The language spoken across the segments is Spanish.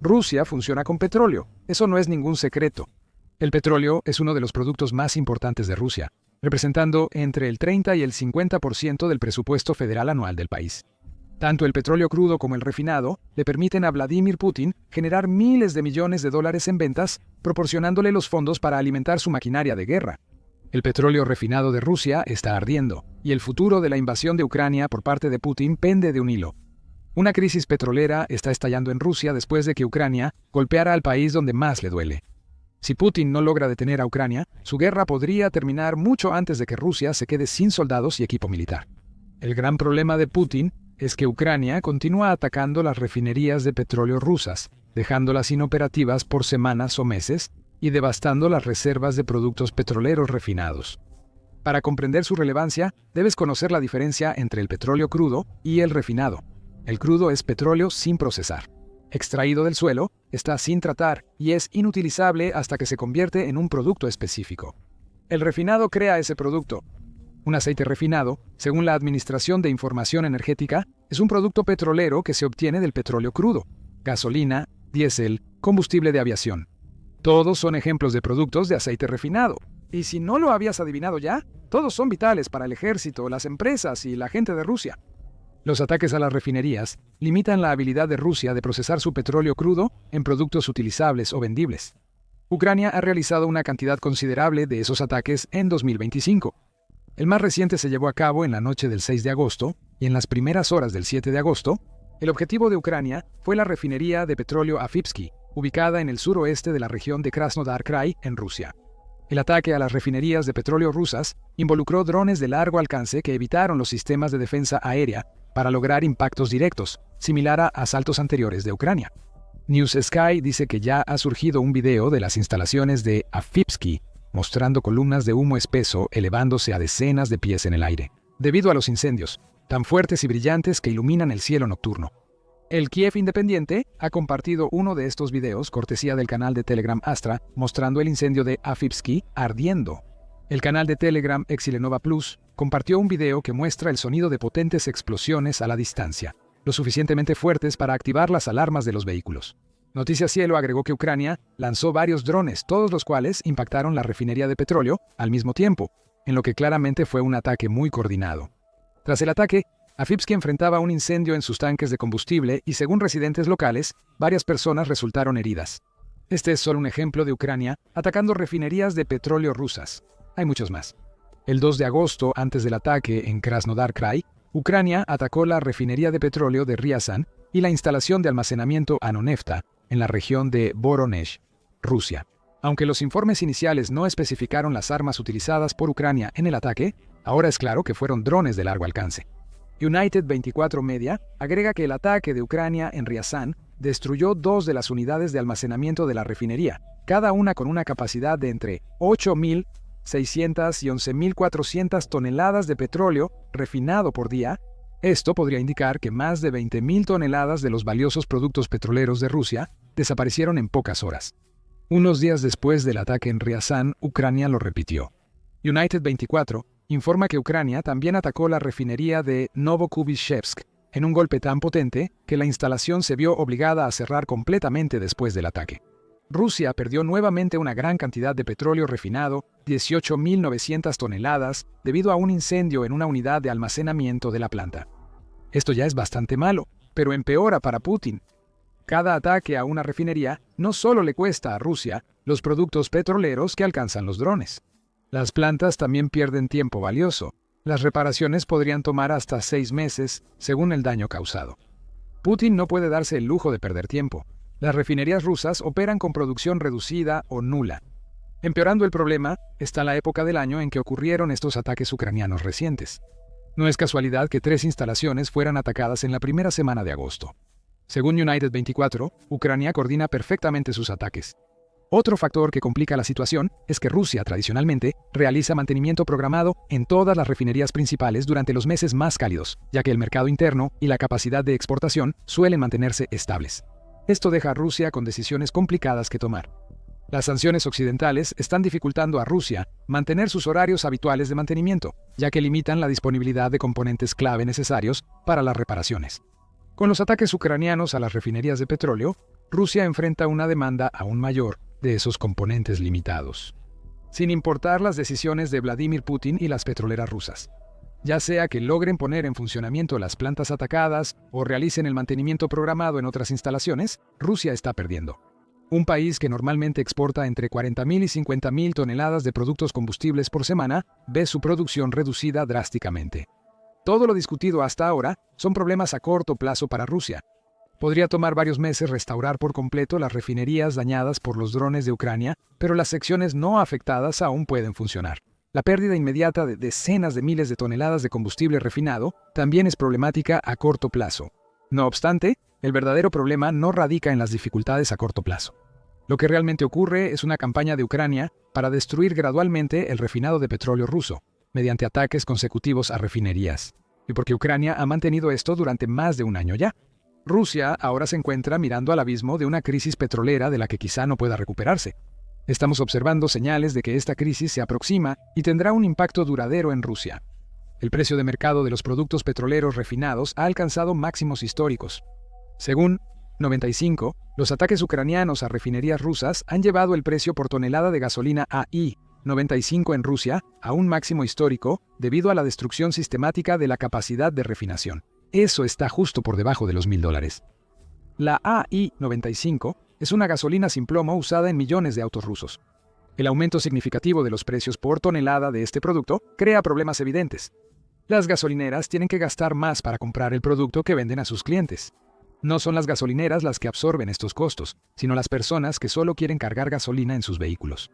Rusia funciona con petróleo. Eso no es ningún secreto. El petróleo es uno de los productos más importantes de Rusia, representando entre el 30 y el 50% del presupuesto federal anual del país. Tanto el petróleo crudo como el refinado le permiten a Vladimir Putin generar miles de millones de dólares en ventas, proporcionándole los fondos para alimentar su maquinaria de guerra. El petróleo refinado de Rusia está ardiendo, y el futuro de la invasión de Ucrania por parte de Putin pende de un hilo. Una crisis petrolera está estallando en Rusia después de que Ucrania golpeara al país donde más le duele. Si Putin no logra detener a Ucrania, su guerra podría terminar mucho antes de que Rusia se quede sin soldados y equipo militar. El gran problema de Putin es que Ucrania continúa atacando las refinerías de petróleo rusas, dejándolas inoperativas por semanas o meses y devastando las reservas de productos petroleros refinados. Para comprender su relevancia, debes conocer la diferencia entre el petróleo crudo y el refinado. El crudo es petróleo sin procesar. Extraído del suelo, está sin tratar y es inutilizable hasta que se convierte en un producto específico. El refinado crea ese producto. Un aceite refinado, según la Administración de Información Energética, es un producto petrolero que se obtiene del petróleo crudo, gasolina, diésel, combustible de aviación. Todos son ejemplos de productos de aceite refinado. Y si no lo habías adivinado ya, todos son vitales para el ejército, las empresas y la gente de Rusia. Los ataques a las refinerías limitan la habilidad de Rusia de procesar su petróleo crudo en productos utilizables o vendibles. Ucrania ha realizado una cantidad considerable de esos ataques en 2025. El más reciente se llevó a cabo en la noche del 6 de agosto y en las primeras horas del 7 de agosto, el objetivo de Ucrania fue la refinería de petróleo Afipsky, ubicada en el suroeste de la región de Krasnodar Krai, en Rusia. El ataque a las refinerías de petróleo rusas involucró drones de largo alcance que evitaron los sistemas de defensa aérea para lograr impactos directos, similar a asaltos anteriores de Ucrania. News Sky dice que ya ha surgido un video de las instalaciones de Afipsky, mostrando columnas de humo espeso elevándose a decenas de pies en el aire, debido a los incendios, tan fuertes y brillantes que iluminan el cielo nocturno. El Kiev Independiente ha compartido uno de estos videos, cortesía del canal de Telegram Astra, mostrando el incendio de Afipsky ardiendo. El canal de Telegram Exilenova Plus compartió un video que muestra el sonido de potentes explosiones a la distancia, lo suficientemente fuertes para activar las alarmas de los vehículos. Noticias Cielo agregó que Ucrania lanzó varios drones, todos los cuales impactaron la refinería de petróleo al mismo tiempo, en lo que claramente fue un ataque muy coordinado. Tras el ataque, Afipsky enfrentaba un incendio en sus tanques de combustible y, según residentes locales, varias personas resultaron heridas. Este es solo un ejemplo de Ucrania atacando refinerías de petróleo rusas. Hay muchos más. El 2 de agosto, antes del ataque en Krasnodar Krai, Ucrania atacó la refinería de petróleo de Ryazan y la instalación de almacenamiento Anonefta en la región de Voronezh, Rusia. Aunque los informes iniciales no especificaron las armas utilizadas por Ucrania en el ataque, ahora es claro que fueron drones de largo alcance. United 24 Media agrega que el ataque de Ucrania en Ryazan destruyó 2 de las unidades de almacenamiento de la refinería, cada una con una capacidad de entre 8.600 y 11.400 toneladas de petróleo refinado por día. Esto podría indicar que más de 20.000 toneladas de los valiosos productos petroleros de Rusia desaparecieron en pocas horas. Unos días después del ataque en Ryazan, Ucrania lo repitió. United 24 informa que Ucrania también atacó la refinería de Novokubishevsk en un golpe tan potente que la instalación se vio obligada a cerrar completamente después del ataque. Rusia perdió nuevamente una gran cantidad de petróleo refinado, 18.900 toneladas, debido a un incendio en una unidad de almacenamiento de la planta. Esto ya es bastante malo, pero empeora para Putin. Cada ataque a una refinería no solo le cuesta a Rusia los productos petroleros que alcanzan los drones. Las plantas también pierden tiempo valioso. Las reparaciones podrían tomar hasta 6 meses, según el daño causado. Putin no puede darse el lujo de perder tiempo. Las refinerías rusas operan con producción reducida o nula. Empeorando el problema está la época del año en que ocurrieron estos ataques ucranianos recientes. No es casualidad que 3 instalaciones fueran atacadas en la primera semana de agosto. Según United 24, Ucrania coordina perfectamente sus ataques. Otro factor que complica la situación es que Rusia tradicionalmente realiza mantenimiento programado en todas las refinerías principales durante los meses más cálidos, ya que el mercado interno y la capacidad de exportación suelen mantenerse estables. Esto deja a Rusia con decisiones complicadas que tomar. Las sanciones occidentales están dificultando a Rusia mantener sus horarios habituales de mantenimiento, ya que limitan la disponibilidad de componentes clave necesarios para las reparaciones. Con los ataques ucranianos a las refinerías de petróleo, Rusia enfrenta una demanda aún mayor de esos componentes limitados, sin importar las decisiones de Vladimir Putin y las petroleras rusas. Ya sea que logren poner en funcionamiento las plantas atacadas o realicen el mantenimiento programado en otras instalaciones, Rusia está perdiendo. Un país que normalmente exporta entre 40.000 y 50.000 toneladas de productos combustibles por semana, ve su producción reducida drásticamente. Todo lo discutido hasta ahora son problemas a corto plazo para Rusia. Podría tomar varios meses restaurar por completo las refinerías dañadas por los drones de Ucrania, pero las secciones no afectadas aún pueden funcionar. La pérdida inmediata de decenas de miles de toneladas de combustible refinado también es problemática a corto plazo. No obstante, el verdadero problema no radica en las dificultades a corto plazo. Lo que realmente ocurre es una campaña de Ucrania para destruir gradualmente el refinado de petróleo ruso, mediante ataques consecutivos a refinerías. Y porque Ucrania ha mantenido esto durante más de un año ya. Rusia ahora se encuentra mirando al abismo de una crisis petrolera de la que quizá no pueda recuperarse. Estamos observando señales de que esta crisis se aproxima y tendrá un impacto duradero en Rusia. El precio de mercado de los productos petroleros refinados ha alcanzado máximos históricos. Según 95, los ataques ucranianos a refinerías rusas han llevado el precio por tonelada de gasolina AI 95 en Rusia a un máximo histórico debido a la destrucción sistemática de la capacidad de refinación. Eso está justo por debajo de los $1.000. La AI 95 es una gasolina sin plomo usada en millones de autos rusos. El aumento significativo de los precios por tonelada de este producto crea problemas evidentes. Las gasolineras tienen que gastar más para comprar el producto que venden a sus clientes. No son las gasolineras las que absorben estos costos, sino las personas que solo quieren cargar gasolina en sus vehículos.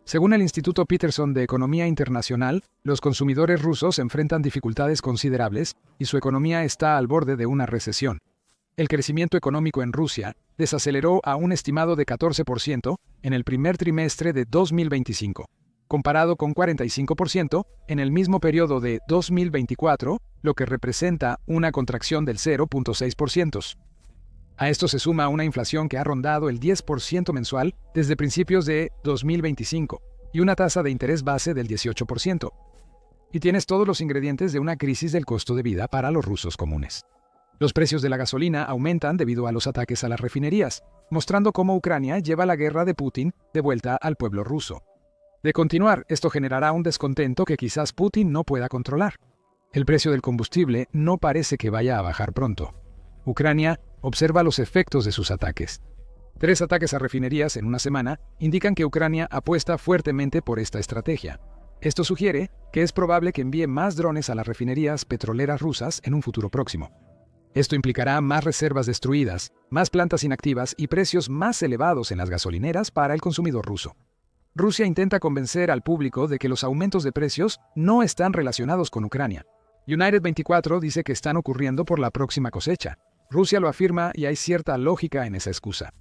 Según el Instituto Peterson de Economía Internacional, los consumidores rusos enfrentan dificultades considerables y su economía está al borde de una recesión. El crecimiento económico en Rusia desaceleró a un estimado de 14% en el primer trimestre de 2025, comparado con 45% en el mismo periodo de 2024, lo que representa una contracción del 0.6%. A esto se suma una inflación que ha rondado el 10% mensual desde principios de 2025 y una tasa de interés base del 18%. Y tienes todos los ingredientes de una crisis del costo de vida para los rusos comunes. Los precios de la gasolina aumentan debido a los ataques a las refinerías, mostrando cómo Ucrania lleva la guerra de Putin de vuelta al pueblo ruso. De continuar, esto generará un descontento que quizás Putin no pueda controlar. El precio del combustible no parece que vaya a bajar pronto. Ucrania observa los efectos de sus ataques. 3 ataques a refinerías en una semana indican que Ucrania apuesta fuertemente por esta estrategia. Esto sugiere que es probable que envíe más drones a las refinerías petroleras rusas en un futuro próximo. Esto implicará más reservas destruidas, más plantas inactivas y precios más elevados en las gasolineras para el consumidor ruso. Rusia intenta convencer al público de que los aumentos de precios no están relacionados con Ucrania. United 24 dice que están ocurriendo por la próxima cosecha. Rusia lo afirma y hay cierta lógica en esa excusa.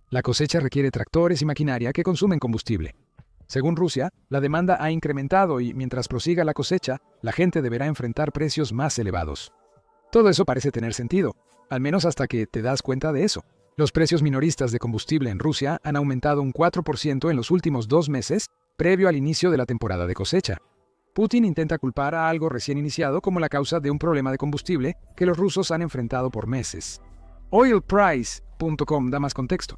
La cosecha requiere tractores y maquinaria que consumen combustible. Según Rusia, la demanda ha incrementado y mientras prosiga la cosecha, la gente deberá enfrentar precios más elevados. Todo eso parece tener sentido, al menos hasta que te das cuenta de eso. Los precios minoristas de combustible en Rusia han aumentado un 4% en los últimos 2 meses, previo al inicio de la temporada de cosecha. Putin intenta culpar a algo recién iniciado como la causa de un problema de combustible que los rusos han enfrentado por meses. Oilprice.com da más contexto.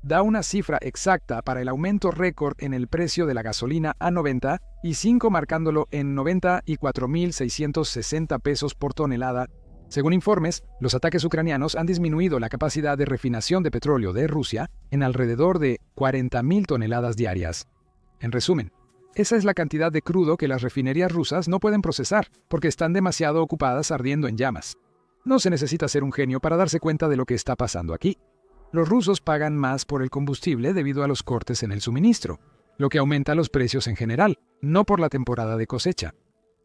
Da una cifra exacta para el aumento récord en el precio de la gasolina a 95 marcándolo en 94.660 pesos por tonelada. Según informes, los ataques ucranianos han disminuido la capacidad de refinación de petróleo de Rusia en alrededor de 40.000 toneladas diarias. En resumen, esa es la cantidad de crudo que las refinerías rusas no pueden procesar porque están demasiado ocupadas ardiendo en llamas. No se necesita ser un genio para darse cuenta de lo que está pasando aquí. Los rusos pagan más por el combustible debido a los cortes en el suministro, lo que aumenta los precios en general, no por la temporada de cosecha.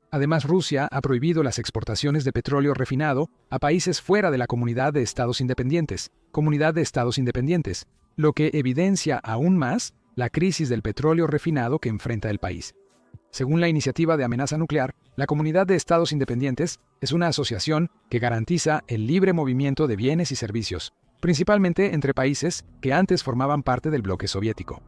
Además, Rusia ha prohibido las exportaciones de petróleo refinado a países fuera de la Comunidad de Estados Independientes, lo que evidencia aún más la crisis del petróleo refinado que enfrenta el país. Según la Iniciativa de Amenaza Nuclear, la Comunidad de Estados Independientes es una asociación que garantiza el libre movimiento de bienes y servicios, principalmente entre países que antes formaban parte del bloque soviético.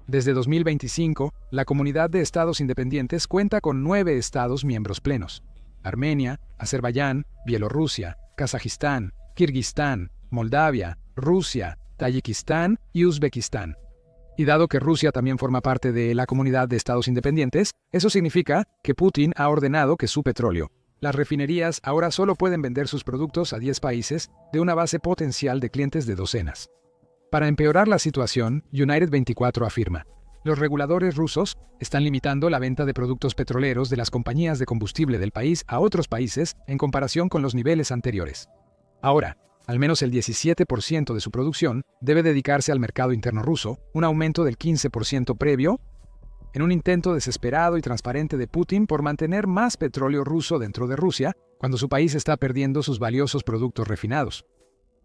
Desde 2025, la Comunidad de Estados Independientes cuenta con 9 estados miembros plenos: Armenia, Azerbaiyán, Bielorrusia, Kazajistán, Kirguistán, Moldavia, Rusia, Tayikistán y Uzbekistán. Y dado que Rusia también forma parte de la comunidad de estados independientes, eso significa que Putin ha ordenado que su petróleo, las refinerías ahora solo pueden vender sus productos a 10 países de una base potencial de clientes de docenas. Para empeorar la situación, United 24 afirma: los reguladores rusos están limitando la venta de productos petroleros de las compañías de combustible del país a otros países en comparación con los niveles anteriores. Ahora, al menos el 17% de su producción debe dedicarse al mercado interno ruso, un aumento del 15% previo, en un intento desesperado y transparente de Putin por mantener más petróleo ruso dentro de Rusia, cuando su país está perdiendo sus valiosos productos refinados.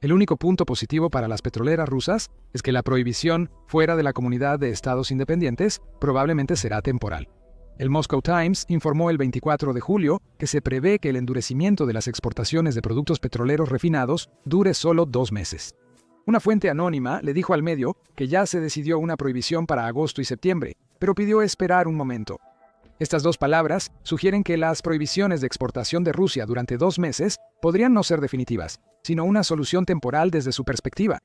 El único punto positivo para las petroleras rusas es que la prohibición fuera de la comunidad de estados independientes probablemente será temporal. El Moscow Times informó el 24 de julio que se prevé que el endurecimiento de las exportaciones de productos petroleros refinados dure solo 2 meses. Una fuente anónima le dijo al medio que ya se decidió una prohibición para agosto y septiembre, pero pidió esperar un momento. Estas dos palabras sugieren que las prohibiciones de exportación de Rusia durante 2 meses podrían no ser definitivas, sino una solución temporal desde su perspectiva.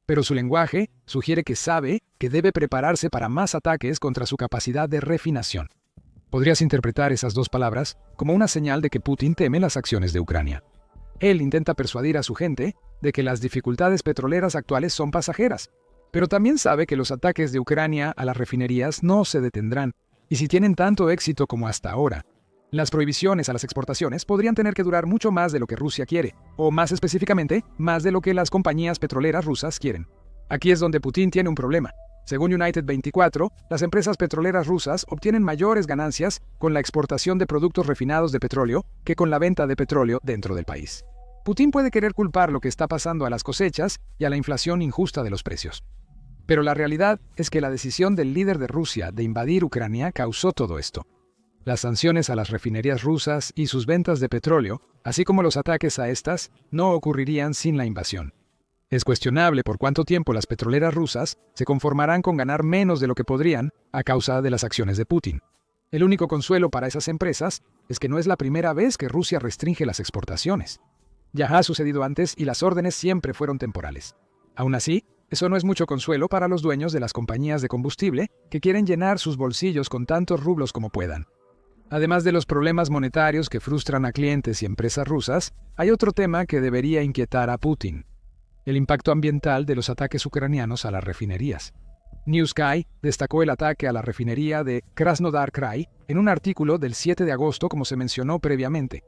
Pero su lenguaje sugiere que sabe que debe prepararse para más ataques contra su capacidad de refinación. Podrías interpretar esas dos palabras como una señal de que Putin teme las acciones de Ucrania. Él intenta persuadir a su gente de que las dificultades petroleras actuales son pasajeras, pero también sabe que los ataques de Ucrania a las refinerías no se detendrán, y si tienen tanto éxito como hasta ahora, las prohibiciones a las exportaciones podrían tener que durar mucho más de lo que Rusia quiere, o más específicamente, más de lo que las compañías petroleras rusas quieren. Aquí es donde Putin tiene un problema. Según United 24, las empresas petroleras rusas obtienen mayores ganancias con la exportación de productos refinados de petróleo que con la venta de petróleo dentro del país. Putin puede querer culpar lo que está pasando a las cosechas y a la inflación injusta de los precios. Pero la realidad es que la decisión del líder de Rusia de invadir Ucrania causó todo esto. Las sanciones a las refinerías rusas y sus ventas de petróleo, así como los ataques a estas, no ocurrirían sin la invasión. Es cuestionable por cuánto tiempo las petroleras rusas se conformarán con ganar menos de lo que podrían a causa de las acciones de Putin. El único consuelo para esas empresas es que no es la primera vez que Rusia restringe las exportaciones. Ya ha sucedido antes y las órdenes siempre fueron temporales. Aún así, eso no es mucho consuelo para los dueños de las compañías de combustible que quieren llenar sus bolsillos con tantos rublos como puedan. Además de los problemas monetarios que frustran a clientes y empresas rusas, hay otro tema que debería inquietar a Putin: el impacto ambiental de los ataques ucranianos a las refinerías. Newsky destacó el ataque a la refinería de Krasnodar Krai en un artículo del 7 de agosto, como se mencionó previamente.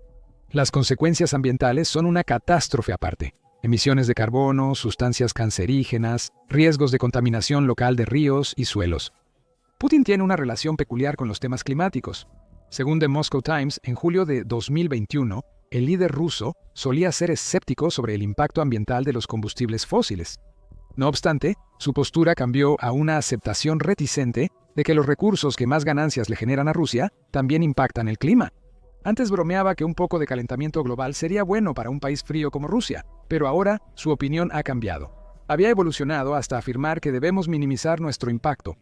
Las consecuencias ambientales son una catástrofe aparte. Emisiones de carbono, sustancias cancerígenas, riesgos de contaminación local de ríos y suelos. Putin tiene una relación peculiar con los temas climáticos. Según The Moscow Times, en julio de 2021, el líder ruso solía ser escéptico sobre el impacto ambiental de los combustibles fósiles. No obstante, su postura cambió a una aceptación reticente de que los recursos que más ganancias le generan a Rusia también impactan el clima. Antes bromeaba que un poco de calentamiento global sería bueno para un país frío como Rusia, pero ahora su opinión ha cambiado. Había evolucionado hasta afirmar que debemos minimizar nuestro impacto.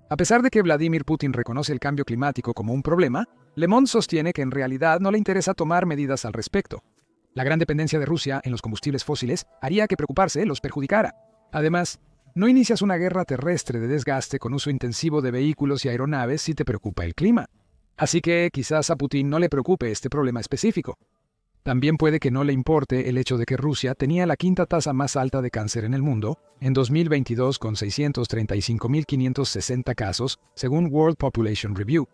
A pesar de que Vladimir Putin reconoce el cambio climático como un problema, Le Monde sostiene que en realidad no le interesa tomar medidas al respecto. La gran dependencia de Rusia en los combustibles fósiles haría que preocuparse los perjudicara. Además, no inicias una guerra terrestre de desgaste con uso intensivo de vehículos y aeronaves si te preocupa el clima. Así que quizás a Putin no le preocupe este problema específico. También puede que no le importe el hecho de que Rusia tenía la quinta tasa más alta de cáncer en el mundo, en 2022 con 635.560 casos, según World Population Review.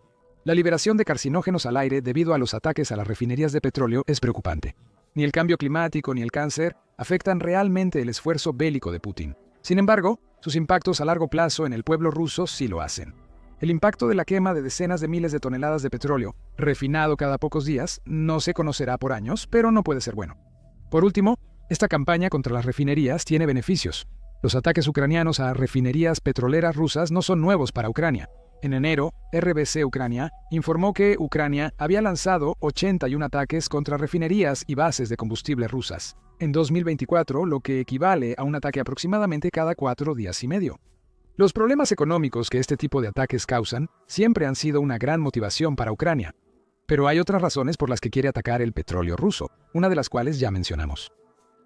La liberación de carcinógenos al aire debido a los ataques a las refinerías de petróleo es preocupante. Ni el cambio climático ni el cáncer afectan realmente el esfuerzo bélico de Putin. Sin embargo, sus impactos a largo plazo en el pueblo ruso sí lo hacen. El impacto de la quema de decenas de miles de toneladas de petróleo, refinado cada pocos días, no se conocerá por años, pero no puede ser bueno. Por último, esta campaña contra las refinerías tiene beneficios. Los ataques ucranianos a refinerías petroleras rusas no son nuevos para Ucrania. En enero, RBC Ucrania informó que Ucrania había lanzado 81 ataques contra refinerías y bases de combustible rusas en 2024, lo que equivale a un ataque aproximadamente cada 4 días y medio. Los problemas económicos que este tipo de ataques causan siempre han sido una gran motivación para Ucrania. Pero hay otras razones por las que quiere atacar el petróleo ruso, una de las cuales ya mencionamos.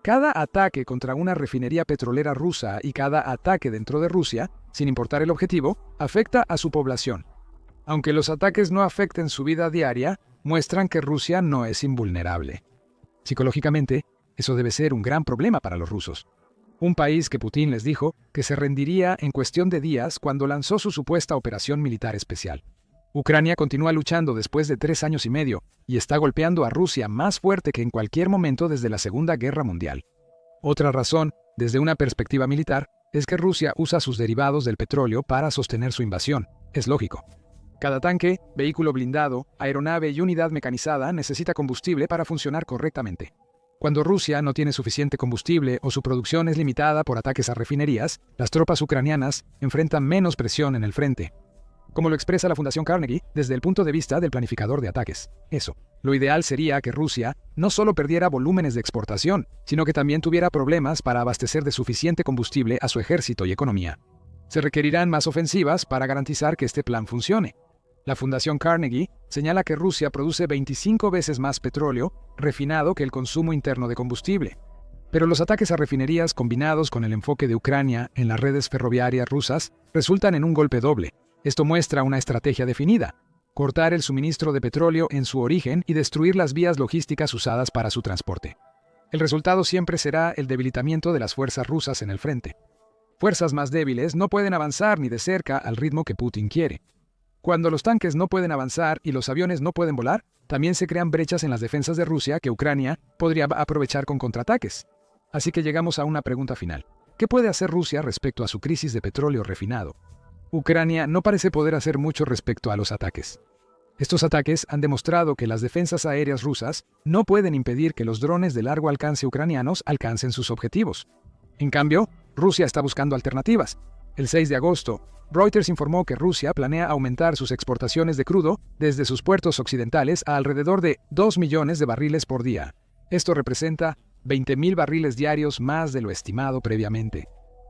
Cada ataque contra una refinería petrolera rusa y cada ataque dentro de Rusia, sin importar el objetivo, afecta a su población. Aunque los ataques no afecten su vida diaria, muestran que Rusia no es invulnerable. Psicológicamente, eso debe ser un gran problema para los rusos. Un país que Putin les dijo que se rendiría en cuestión de días cuando lanzó su supuesta operación militar especial. Ucrania continúa luchando después de 3 años y medio y está golpeando a Rusia más fuerte que en cualquier momento desde la Segunda Guerra Mundial. Otra razón, desde una perspectiva militar, es que Rusia usa sus derivados del petróleo para sostener su invasión. Es lógico. Cada tanque, vehículo blindado, aeronave y unidad mecanizada necesita combustible para funcionar correctamente. Cuando Rusia no tiene suficiente combustible o su producción es limitada por ataques a refinerías, las tropas ucranianas enfrentan menos presión en el frente. Como lo expresa la Fundación Carnegie desde el punto de vista del planificador de ataques. Lo ideal sería que Rusia no solo perdiera volúmenes de exportación, sino que también tuviera problemas para abastecer de suficiente combustible a su ejército y economía. Se requerirán más ofensivas para garantizar que este plan funcione. La Fundación Carnegie señala que Rusia produce 25 veces más petróleo refinado que el consumo interno de combustible. Pero los ataques a refinerías combinados con el enfoque de Ucrania en las redes ferroviarias rusas resultan en un golpe doble. Esto muestra una estrategia definida: cortar el suministro de petróleo en su origen y destruir las vías logísticas usadas para su transporte. El resultado siempre será el debilitamiento de las fuerzas rusas en el frente. Fuerzas más débiles no pueden avanzar ni de cerca al ritmo que Putin quiere. Cuando los tanques no pueden avanzar y los aviones no pueden volar, también se crean brechas en las defensas de Rusia que Ucrania podría aprovechar con contraataques. Así que llegamos a una pregunta final. ¿Qué puede hacer Rusia respecto a su crisis de petróleo refinado? Ucrania no parece poder hacer mucho respecto a los ataques. Estos ataques han demostrado que las defensas aéreas rusas no pueden impedir que los drones de largo alcance ucranianos alcancen sus objetivos. En cambio, Rusia está buscando alternativas. El 6 de agosto, Reuters informó que Rusia planea aumentar sus exportaciones de crudo desde sus puertos occidentales a alrededor de 2 millones de barriles por día. Esto representa 20.000 barriles diarios más de lo estimado previamente.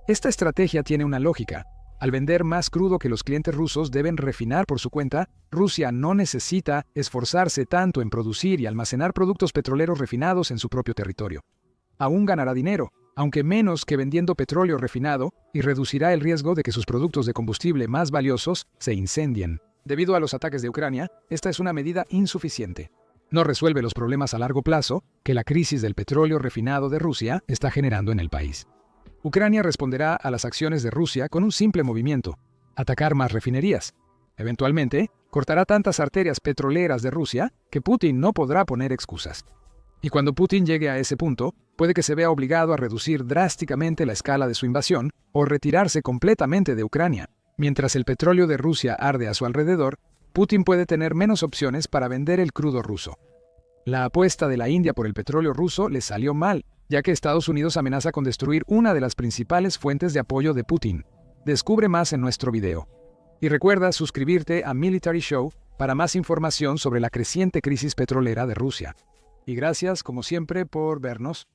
Esta estrategia tiene una lógica. Al vender más crudo que los clientes rusos deben refinar por su cuenta, Rusia no necesita esforzarse tanto en producir y almacenar productos petroleros refinados en su propio territorio. Aún ganará dinero, aunque menos que vendiendo petróleo refinado, y reducirá el riesgo de que sus productos de combustible más valiosos se incendien. Debido a los ataques de Ucrania, esta es una medida insuficiente. No resuelve los problemas a largo plazo que la crisis del petróleo refinado de Rusia está generando en el país. Ucrania responderá a las acciones de Rusia con un simple movimiento: atacar más refinerías. Eventualmente, cortará tantas arterias petroleras de Rusia que Putin no podrá poner excusas. Y cuando Putin llegue a ese punto, puede que se vea obligado a reducir drásticamente la escala de su invasión o retirarse completamente de Ucrania. Mientras el petróleo de Rusia arde a su alrededor, Putin puede tener menos opciones para vender el crudo ruso. La apuesta de la India por el petróleo ruso le salió mal, ya que Estados Unidos amenaza con destruir una de las principales fuentes de apoyo de Putin. Descubre más en nuestro video. Y recuerda suscribirte a Military Show para más información sobre la creciente crisis petrolera de Rusia. Y gracias, como siempre, por vernos.